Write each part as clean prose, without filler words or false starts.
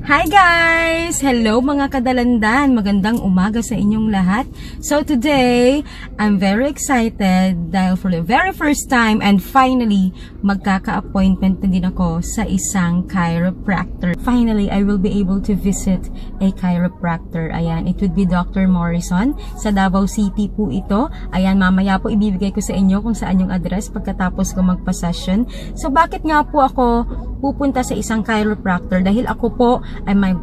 Hi guys! Hello mga kadalandan! Magandang umaga sa inyong lahat. So today, I'm very excited dahil for the very first time and finally, magkaka-appointment na din ako sa isang chiropractor. Finally, I will be able to visit a chiropractor. Ayan, it would be Dr. Morrison. Sa Davao City po ito. Ayan, mamaya po ibibigay ko sa inyo kung saan yung address pagkatapos ko magpa-session. So bakit nga po ako pupunta sa isang chiropractor? Dahil ako po ay may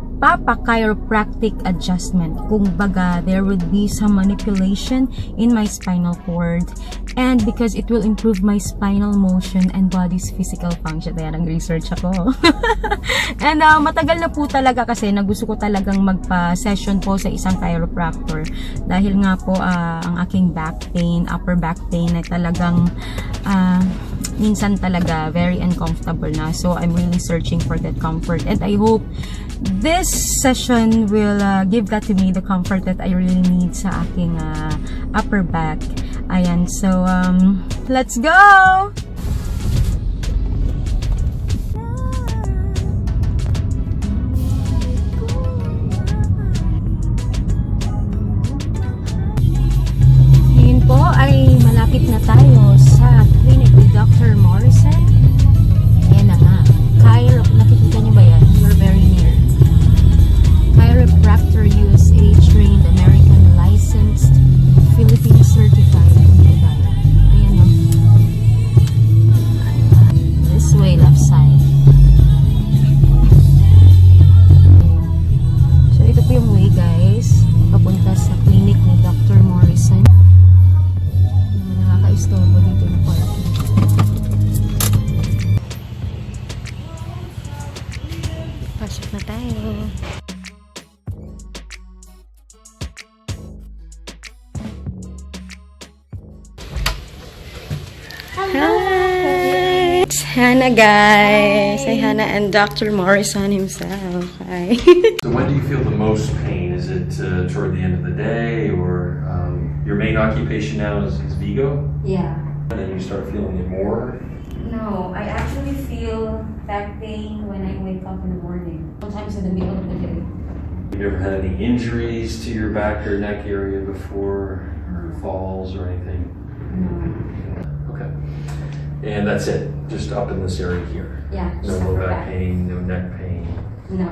chiropractic adjustment. Kung baga, there would be some manipulation in my spinal cord. And because it will improve my spinal motion and body's physical function. Kaya nag-research ako. And matagal na po talaga kasi gusto ko talagang magpa-session po sa isang chiropractor. Dahil nga po ang aking back pain, upper back pain ay talagang minsan talaga very uncomfortable na. So I'm really searching for that comfort. And I hope this session will give that to me, the comfort that I really need sa aking upper back. Ayan, so let's go! Ngayon po ay malapit na tayo sa clinic ni Dr. Morrison. Ayan na nga. Nakikita niyo ba yan? You're very near. Chiropractor USA trained, American licensed, Philippine certified. Ayan o. This way, left side. So ito po yung way guys. Papunta sa clinic ni Dr. Morrison. Nakaka-istorbo dito na parking. Pasok na tayo. Hi! It's Hannah, guys. Hi, Hannah and Dr. Morrison himself. Hi. So when do you feel the most pain? Is it toward the end of the day, or your main occupation now is Vigo? Yeah. And then you start feeling it more? No, I actually feel back pain when I wake up in the morning. Sometimes in the middle of the day. Have you ever had any injuries to your back or neck area before, or falls or anything? No. Okay. And that's it? Just up in this area here? Yeah. No low back pain, no neck pain? No.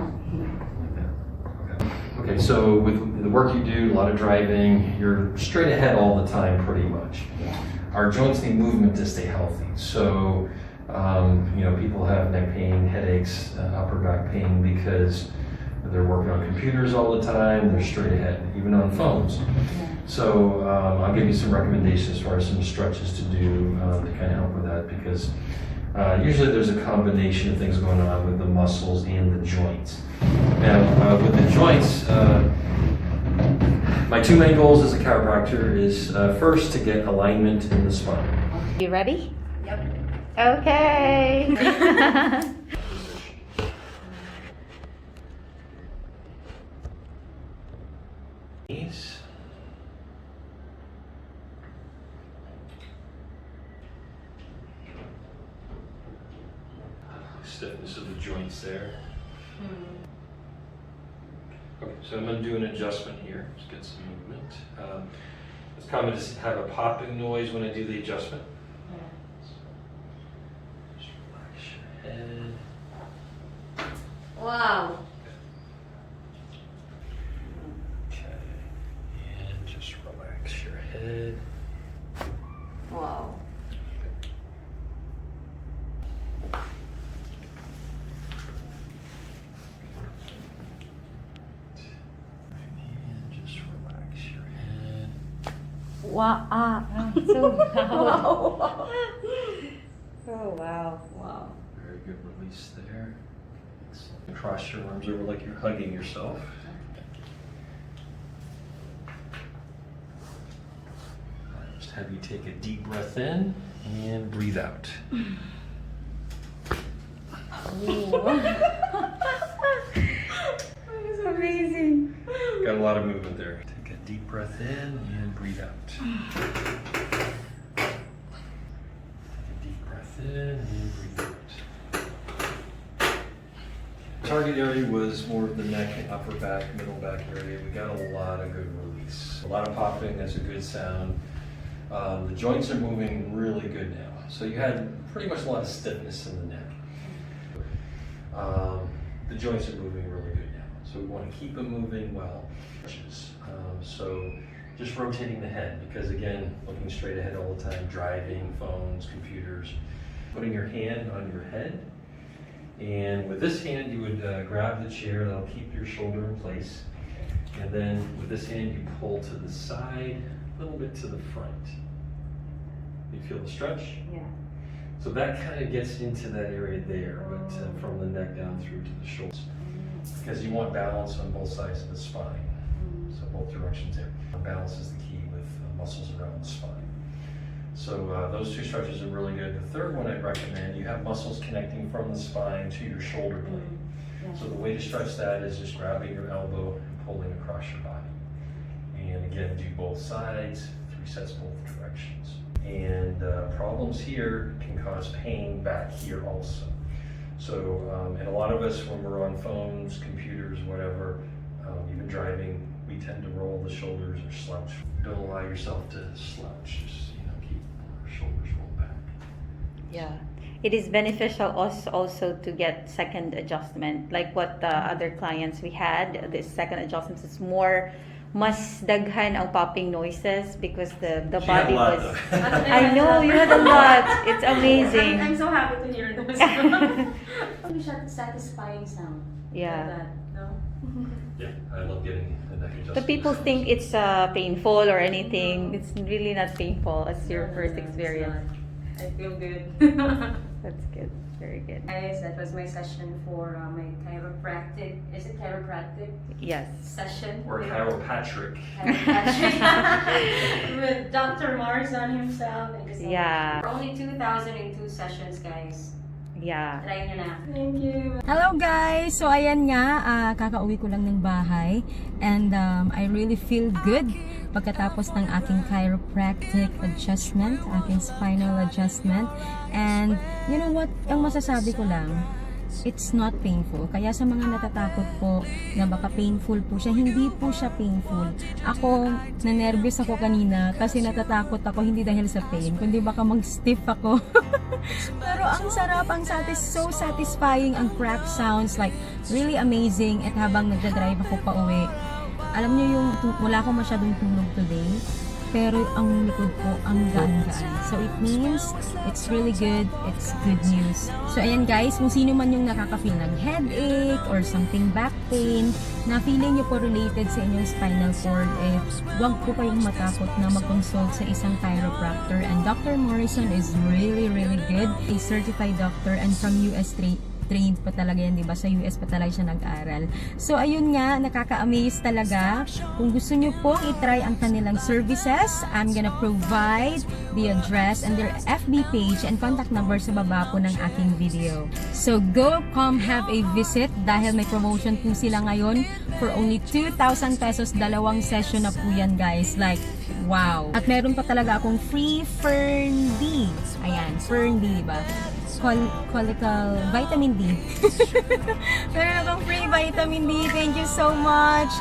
Okay, so with the work you do, a lot of driving, you're straight ahead all the time pretty much. Yeah. Our joints need movement to stay healthy. So, people have neck pain, headaches, upper back pain because they're working on computers all the time, they're straight ahead, even on phones. Yeah. So I'll give you some recommendations as far as some stretches to do to kind of help with that, because usually there's a combination of things going on with the muscles and the joints. Now, with the joints, my two main goals as a chiropractor is first to get alignment in the spine. You ready? Yep. Okay. Knees. Stiffness of the joints there. Okay, so I'm going to do an adjustment here. Just get some movement. It's common to have a popping noise when I do the adjustment. So just relax your head. Wow. Okay, and just relax your head. Wow. And just relax your head. Wow. So wow. Wow. Oh wow. Wow. Very good release there. Excellent. Cross your arms over like you're hugging yourself. Just have you take a deep breath in and breathe out. That was amazing. Got a lot of movement there. Take a deep breath in and breathe out. Take a deep breath in and breathe out. Target area area was more of the neck and upper back, middle back area. We got a lot of good release. A lot of popping, that's a good sound. The joints are moving really good now. So you had pretty much a lot of stiffness in the neck. The joints are moving really good now. So we want to keep them moving well. So just rotating the head, because again, looking straight ahead all the time, driving, phones, computers, putting your hand on your head. And with this hand, you would grab the chair, that'll keep your shoulder in place. And then with this hand, you pull to the side, a little bit to the front. You feel the stretch? Yeah. So that kind of gets into that area there, but from the neck down through to the shoulders. Because you want balance on both sides of the spine. So both directions there. Balance is the key with muscles around the spine. So those two stretches are really good. The third one I'd recommend, you have muscles connecting from the spine to your shoulder blade. Yeah. So the way to stretch that is just grabbing your elbow and pulling across your body. And again, do both sides, 3 sets both directions. And problems here can cause pain back here also. So, and a lot of us, when we're on phones, computers, whatever, even driving, we tend to roll the shoulders or slouch. Don't allow yourself to slouch. Just, keep our shoulders rolled back. Yeah. It is beneficial also to get second adjustment. Like what the other clients we had, this second adjustment is mas daghan ang popping noises because the She body had a lot, was... though. I know, you had a lot. It's amazing. I'm so happy to hear those. Satisfying sound. Yeah. Like that, no? Yeah, I love getting the neck adjustment. But people think it's painful or anything. It's really not painful as your first experience. I feel good. That's good. Very good. Guys, that was my session for my chiropractic. Is it chiropractic Yes. session? Or chiropractic. Chiropractic. With Dr. Morrison himself. Thank you so Yeah. much. For only 2,002 sessions, guys. Yeah. Try nyo na. Thank you. Hello guys! So ayan nga, kakauwi ko lang ng bahay and I really feel good pagkatapos ng aking chiropractic adjustment, aking spinal adjustment. And you know what? Ang masasabi ko lang, it's not painful. Kaya sa mga natatakot po na baka painful po siya, hindi po siya painful. Ako, na-nervous ako kanina kasi natatakot ako hindi dahil sa pain, kundi baka mag-stiff ako. Pero ang sarap, so satisfying, ang crack sounds like really amazing. At habang nagdadrive ako pa uwi, alam niyo yung wala akong masyadong tulog today, pero ang likod ko ang gaan-gaan. So it means it's really good, it's good news. So ayan guys, kung sino man yung nakaka-feel ng headache or something back pain, na feeling nyo po related sa inyong spinal cord, huwag po kayong matakot na mag-consult sa isang chiropractor. And Dr. Morrison is really, really good. A certified doctor and from US trained pa talaga yan, diba? Sa US pa talaga siya nag-aral. So, ayun nga, nakaka-amaze talaga. Kung gusto nyo pong itry ang kanilang services, I'm gonna provide the address and their FB page and contact number sa baba po ng aking video. So, go, come have a visit dahil may promotion po sila ngayon for only 2,000 pesos. 2 session na po yan, guys. Like, wow. At meron pa talaga akong free Fern D. Ayan, Fern D, diba? Colical vitamin D. Meron akong free vitamin D. Thank you so much,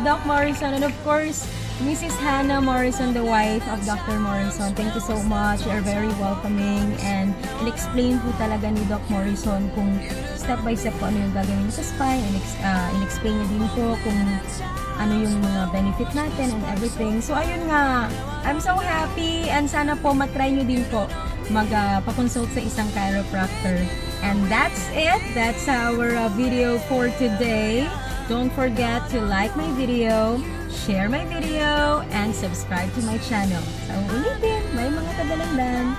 Doc Morrison. And of course, Mrs. Hannah Morrison, the wife of Dr. Morrison. Thank you so much. You're very welcoming. And in-explain po talaga ni Doc Morrison kung step by step po ano yung gagawin sa spine. In-explain niya din po kung ano yung mga benefit natin and everything. So, ayun nga. I'm so happy. And sana po matry nyo din po magpa-consult sa isang chiropractor. And that's it. That's our video for today. Don't forget to like my video, share my video, and subscribe to my channel. So, ulitin, may mga kadalandan.